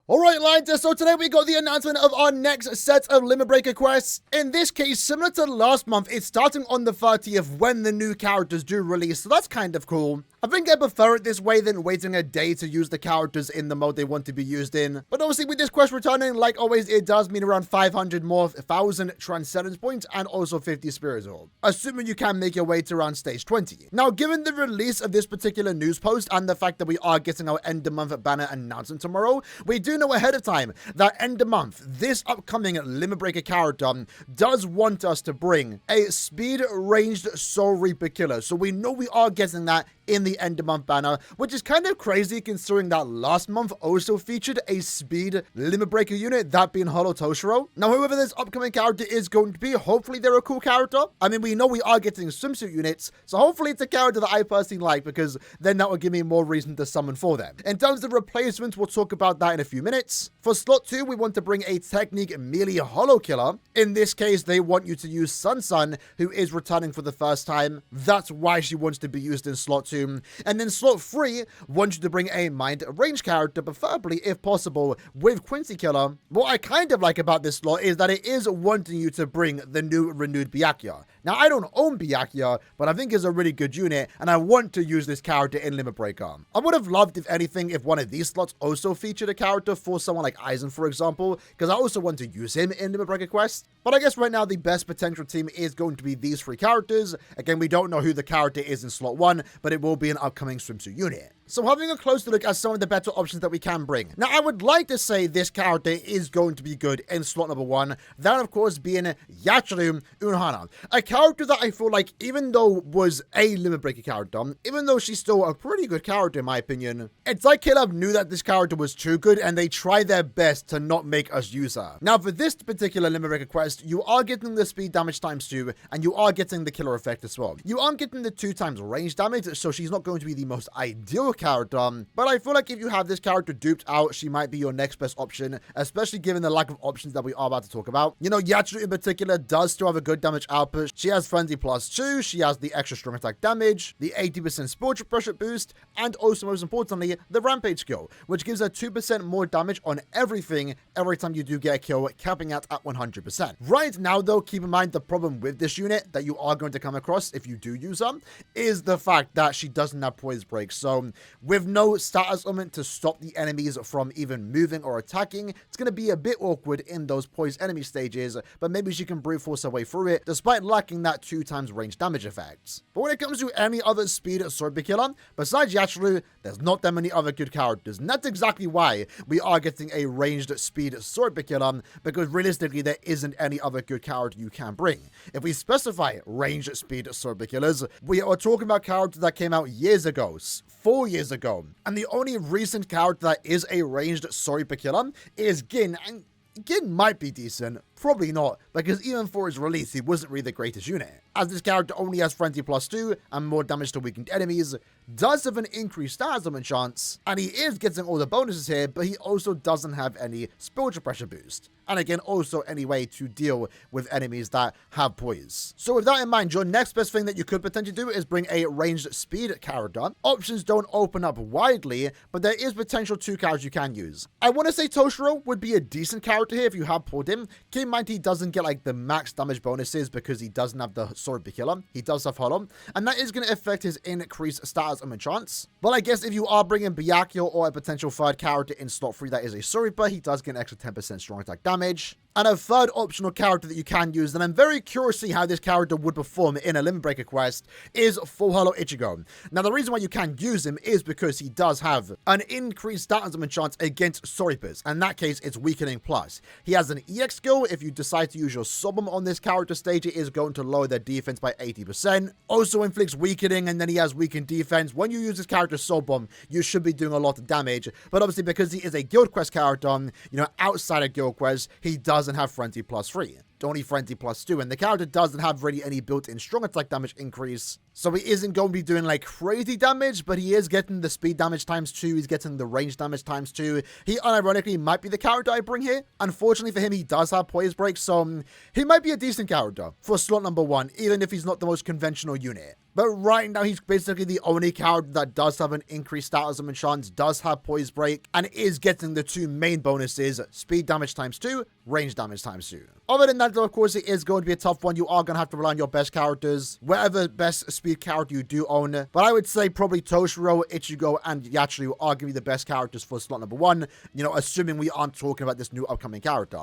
Alright, Linter, so today we got the announcement of our next set of Limit Breaker quests. In this case, similar to last month, it's starting on the 30th when the new characters do release, so that's kind of cool. I think I prefer it this way than waiting a day to use the characters in the mode they want to be used in. But obviously with this quest returning, like always, it does mean around 500 more 1,000 Transcendence points and also 50 Spirit Orb, assuming you can make your way to around stage 20. Now, given the release of this particular news post and the fact that we are getting our end of month banner announcement tomorrow, we do know ahead of time that end of month, this upcoming Limit Breaker character does want us to bring a speed ranged Soul Reaper killer. So we know we are getting that in the end of month banner, which is kind of crazy considering that last month also featured a speed Limit Breaker unit, that being Hollow Toshiro. Now, whoever this upcoming character is going to be, hopefully they're a cool character. I mean, we know we are getting swimsuit units, so hopefully it's a character that I personally like, because then that will give me more reason to summon for them. In terms of replacements, we'll talk about that in a few minutes. For slot 2, we want to bring a Technique melee Hollow killer. In this case, they want you to use Sun, who is returning for the first time. That's why she wants to be used in slot 2. And then slot 3 wants you to bring a mind range character, preferably, if possible, with Quincy Killer. What I kind of like about this slot is that it is wanting you to bring the new renewed Byakuya. Now, I don't own Byakuya, but I think it's a really good unit, and I want to use this character in Limit Breaker. I would have loved, if anything, if one of these slots also featured a character for someone like Aizen, for example, because I also want to use him in Limit Breaker Quest. But I guess right now the best potential team is going to be these 3 characters. Again, we don't know who the character is in slot 1, but it will be an upcoming swimsuit unit. So having a closer look at some of the better options that we can bring. Now, I would like to say this character is going to be good in slot number 1. That, of course, being Yachiru Unohana. A character that I feel like, even though was a Limit Breaker character, even though she's still a pretty good character in my opinion, it's like Caleb knew that this character was too good and they tried their best to not make us use her. Now, for this particular Limit Breaker quest, you are getting the speed damage ×2 and you are getting the killer effect as well. You aren't getting the 2 times range damage, so she's not going to be the most ideal character, but I feel like if you have this character duped out, she might be your next best option, especially given the lack of options that we are about to talk about. You know, Yachiru in particular does still have a good damage output. She has Frenzy +2, she has the extra strong attack damage, the 80% spiritual pressure boost, and also most importantly, the rampage skill, which gives her 2% more damage on everything every time you do get a kill, capping out at 100%. Right now though, keep in mind the problem with this unit that you are going to come across if you do use her is the fact that she doesn't have poise break. So with no status element to stop the enemies from even moving or attacking, it's going to be a bit awkward in those poised enemy stages, but maybe she can brute force her way through it despite lacking that 2 times range damage effect. But when it comes to any other speed sword killer, besides Yachiru, there's not that many other good characters, and that's exactly why we are getting a ranged speed sword killer, because realistically there isn't any other good character you can bring. If we specify ranged speed sword killers, we are talking about characters that came out years ago, 4 years ago, and the only recent character that is a ranged sword killer is Gin, and Gin might be decent, probably not, because even for its release, he wasn't really the greatest unit. As this character only has Frenzy +2 and more damage to weakened enemies, does have an increased status element chance, and he is getting all the bonuses here, but he also doesn't have any spiritual pressure boost. And again, also any way to deal with enemies that have poise. So with that in mind, your next best thing that you could potentially do is bring a ranged speed character. Options don't open up widely, but there is potential 2 characters you can use. I want to say Toshiro would be a decent character here if you have pulled him. Keep in mind he doesn't get like the max damage bonuses because he doesn't have the sword killer. He does have Hollow, and that is going to affect his increased status and chance. But I guess if you are bringing Byakuya or a potential 3rd character in slot 3 that is a Soul Reaper, he does get an extra 10% strong attack damage. And a 3rd optional character that you can use, and I'm very curious to see how this character would perform in a Limit Breaker quest, is Full Hollow Ichigo. Now, the reason why you can use him is because he does have an increased status and chance against Soul Reapers. In that case, it's Weakening Plus. He has an EX skill. If you decide to use your Soul Bomb on this character stage, it is going to lower their defense by 80%. Also inflicts Weakening, and then he has Weakened Defense. When you use this character's Soul Bomb, you should be doing a lot of damage. But obviously, because he is a Guild Quest character, you know, outside of Guild Quest, he doesn't have Frenzy +3. Only Frenzy +2, and the character doesn't have really any built-in strong attack damage increase, So he isn't going to be doing like crazy damage, but he is getting the speed damage ×2. He's getting the range damage ×2. He unironically might be the character I bring here. Unfortunately for him, he does have poise break, so he might be a decent character for slot number 1, even if he's not the most conventional unit. But right now, he's basically the only character that does have an increased status and chance, does have poise break, and is getting the 2 main bonuses, speed damage ×2, range damage ×2. Other than that, though, of course, it is going to be a tough one. You are going to have to rely on your best characters, whatever best speed character you do own. But I would say probably Toshiro, Ichigo, and Yachiru are going to be the best characters for slot number 1, you know, assuming we aren't talking about this new upcoming character.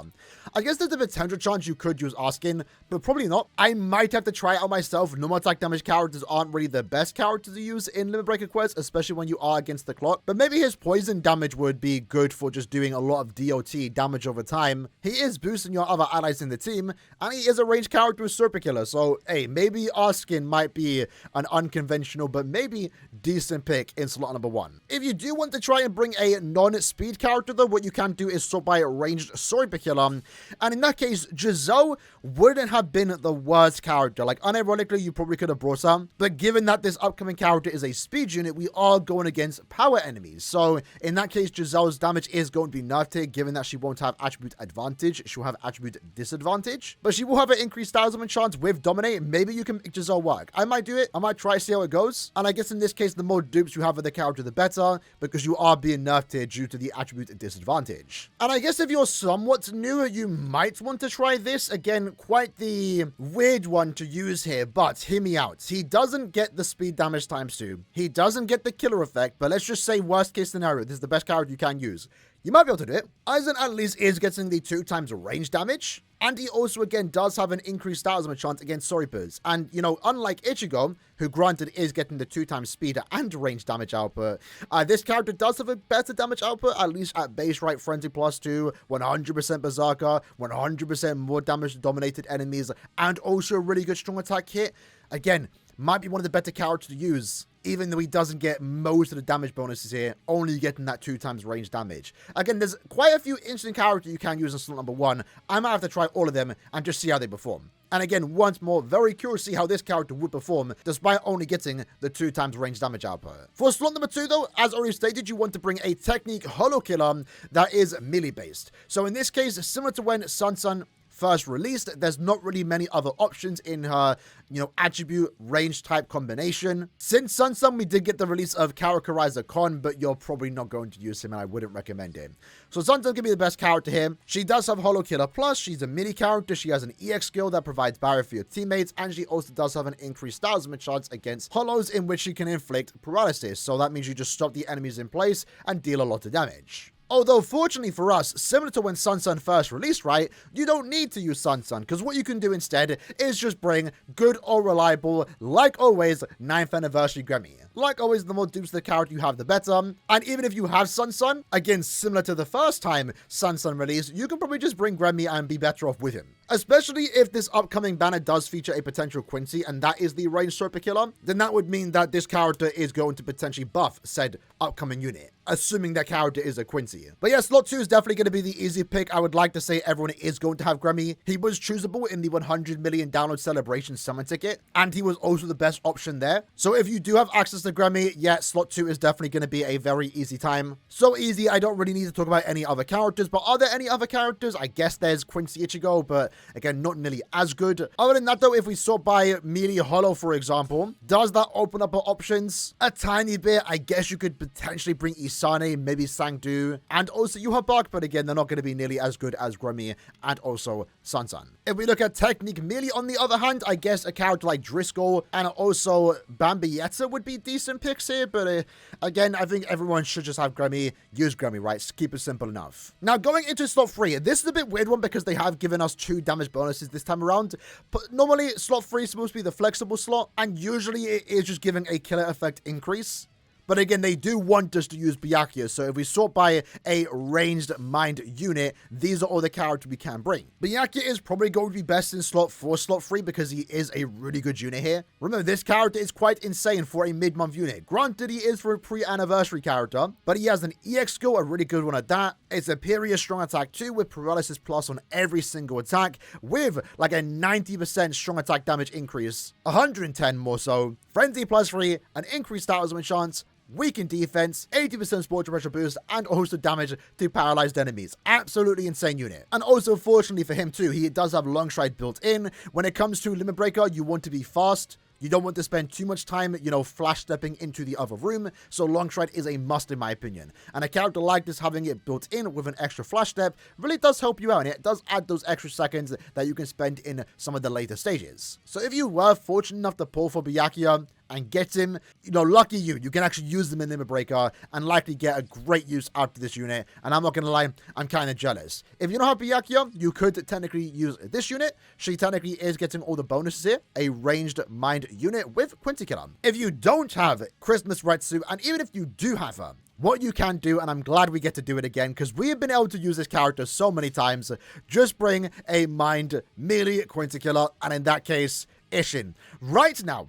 I guess there's a potential chance you could use Askin, but probably not. I might have to try it out myself. Normal attack damage characters aren't really the best character to use in Limit Breaker Quest, especially when you are against the clock. But maybe his poison damage would be good for just doing a lot of DOT damage over time. He is boosting your other allies in the team, and he is a ranged character with Serpent Killer. So, hey, maybe Askin might be an unconventional, but maybe decent pick in slot number 1. If you do want to try and bring a non-speed character, though, what you can do is sort by a ranged Serpent Killer. And in that case, Giselle wouldn't have been the worst character. Like, unironically, you probably could have brought her, but given that this upcoming character is a speed unit, we are going against power enemies. So in that case, Giselle's damage is going to be nerfed here, given that she won't have attribute advantage. She'll have attribute disadvantage, but she will have an increased thousand chance with dominate. Maybe you can make Giselle work. I might do it. I might try, see how it goes. And I guess in this case, the more dupes you have of the character, the better, because you are being nerfed here due to the attribute disadvantage. And I guess if you're somewhat new, you might want to try this. Again, quite the weird one to use here, but hear me out. He doesn't get the speed damage ×2. He doesn't get the killer effect, but let's just say worst case scenario, this is the best character you can use. You might be able to do it. Aizen at least is getting the 2 times range damage. And he also, again, does have an increased status chance against Soripers. And, you know, unlike Ichigo, who granted is getting the 2 times speed and range damage output, this character does have a better damage output, at least at base, right? Frenzy +2, 100% Berserker, 100% more damage to dominated enemies, and also a really good strong attack hit. Again, might be one of the better characters to use, even though he doesn't get most of the damage bonuses here, only getting that 2 times range damage. Again, there's quite a few interesting characters you can use in slot number 1. I might have to try all of them and just see how they perform. And again, once more, very curious to see how this character would perform, despite only getting the 2 times range damage output. For slot number 2, though, as already stated, you want to bring a technique Holo Killer that is melee based. So in this case, similar to when Sun first released, there's not really many other options in her, you know, attribute range type combination. Since Sun, we did get the release of Characterizer Con, but you're probably not going to use him, and I wouldn't recommend him. So Sun's gonna be the best character here. She does have Holo Killer Plus. She's a mini character. She has an EX skill that provides barrier for your teammates, and she also does have an increased thousand chance against Holos, in which she can inflict paralysis. So that means you just stop the enemies in place and deal a lot of damage. Although, fortunately for us, similar to when Sun first released, right, you don't need to use Sun, because what you can do instead is just bring good or reliable, like always, 9th anniversary Grammy. Like always, the more dupes the character you have, the better. And even if you have Sun, again, similar to the first time Sun released, you can probably just bring Grammy and be better off with him. Especially if this upcoming banner does feature a potential Quincy, and that is the ranged Serpent Killer, then that would mean that this character is going to potentially buff said upcoming unit, assuming that character is a Quincy. But yeah, slot 2 is definitely going to be the easy pick. I would like to say everyone is going to have Grammy. He was choosable in the 100 million download celebration summon ticket, and he was also the best option there. So if you do have access to Grammy, yeah, slot 2 is definitely going to be a very easy time. So easy, I don't really need to talk about any other characters, but are there any other characters? I guess there's Quincy Ichigo, but again, not nearly as good. Other than that, though, if we sort by Melee Holo, for example, does that open up our options? A tiny bit. I guess you could potentially bring Isane, maybe Sangdu, and also you have Bark, but again, they're not going to be nearly as good as Grammy and also Sun. If we look at Technique Melee, on the other hand, I guess a character like Driscoll and also Bambietta would be decent picks here, but again, I think everyone should just have Grammy, use Grammy, right? Keep it simple enough. Now, going into slot 3, this is a bit weird one because they have given us 2 damage bonuses this time around, but normally slot 3 is supposed to be the flexible slot, and usually it is just giving a killer effect increase. But again, they do want us to use Byakuya, so if we sort by a ranged mind unit, these are all the characters we can bring. Byakuya is probably going to be best in slot 4, slot 3 because he is a really good unit here. Remember, this character is quite insane for a mid-month unit. Granted, he is for a pre-anniversary character, but he has an EX skill, a really good one at that. It's superior strong attack 2 with paralysis plus on every single attack, with like a 90% strong attack damage increase, 110 more so, frenzy plus 3, an increased status win chance, weakened defense, 80% spiritual pressure boost, and also damage to paralyzed enemies. Absolutely insane unit. And also, fortunately for him too, he does have long stride built in. When it comes to Limit Breaker, you want to be fast. You don't want to spend too much time, flash stepping into the other room, so long stride is a must in my opinion. And a character like this, having it built in with an extra flash step, really does help you out, and it does add those extra seconds that you can spend in some of the later stages. So if you were fortunate enough to pull for Byakuya and get him, lucky you can actually use them in Limit Breaker and likely get a great use out of this unit. And I'm not gonna lie, I'm kind of jealous. If you don't have Byakuya, you could technically use this unit. She technically is getting all the bonuses here, a ranged mind unit with Quinticilla. If you don't have Christmas Retsu, and even if you do have her, what you can do, and I'm glad we get to do it again because we have been able to use this character so many times, just bring a mind melee Quinticilla, and in that case, Ishin. Right now,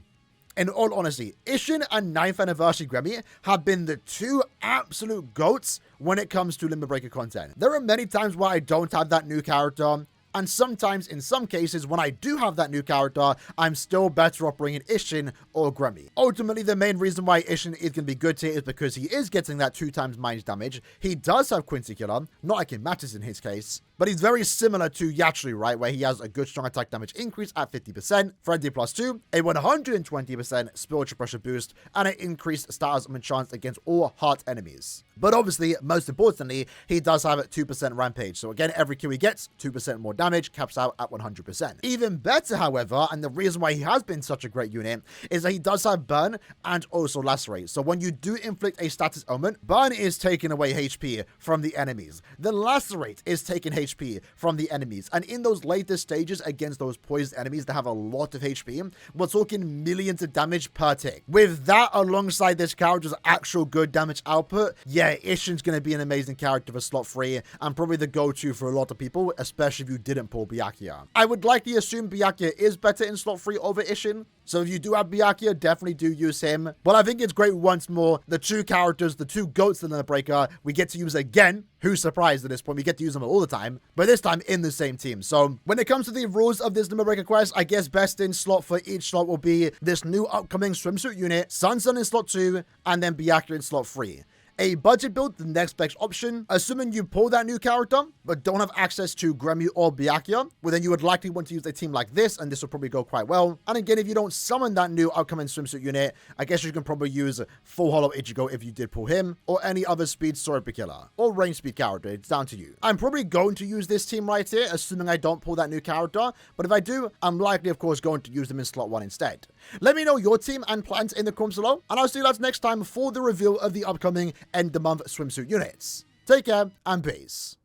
in all honesty, Ishin and 9th Anniversary Grammy have been the two absolute goats when it comes to Limit Breaker content. There are many times where I don't have that new character, and sometimes, in some cases, when I do have that new character, I'm still better off bringing Ishin or Grammy. Ultimately, the main reason why Ishin is going to be good here is because he is getting that 2 times mind damage. He does have Quinticilla, not like it matters in his case, but he's very similar to Yatsuri, right, where he has a good strong attack damage increase at 50%, frenzy plus 2, a 120% spiritual pressure boost, and an increased status and chance against all heart enemies. But obviously, most importantly, he does have a 2% rampage. So again, every kill he gets, 2% more damage, caps out at 100%. Even better, however, and the reason why he has been such a great unit, is that he does have burn and also lacerate. So when you do inflict a status ailment, burn is taking away HP from the enemies. The lacerate is taking HP from the enemies. And in those later stages against those poisoned enemies that have a lot of HP, we're talking millions of damage per tick. With that alongside this character's actual good damage output, yeah, Ishin's going to be an amazing character for slot 3 and probably the go-to for a lot of people, especially if you didn't pull Byakuya. I would likely assume Byakuya is better in slot 3 over Ishin, so if you do have Byakuya, definitely do use him. But I think it's great once more, the two characters, the two goats in the Breaker, we get to use again. Who's surprised at this point? We get to use them all the time, but this time in the same team. So when it comes to the rules of this Limit Breaker quest, I guess best in slot for each slot will be this new upcoming swimsuit unit, Sun in slot 2, and then Byakuya in slot 3. A budget build, the next best option. Assuming you pull that new character, but don't have access to Grammy or Byakuya, well then you would likely want to use a team like this, and this will probably go quite well. And again, if you don't summon that new upcoming swimsuit unit, I guess you can probably use Full Hollow Ichigo if you did pull him, or any other speed sword killer, or range speed character, it's down to you. I'm probably going to use this team right here, assuming I don't pull that new character, but if I do, I'm likely of course going to use them in slot 1 instead. Let me know your team and plans in the comments below, and I'll see you guys next time for the reveal of the upcoming end of month swimsuit units. Take care and peace.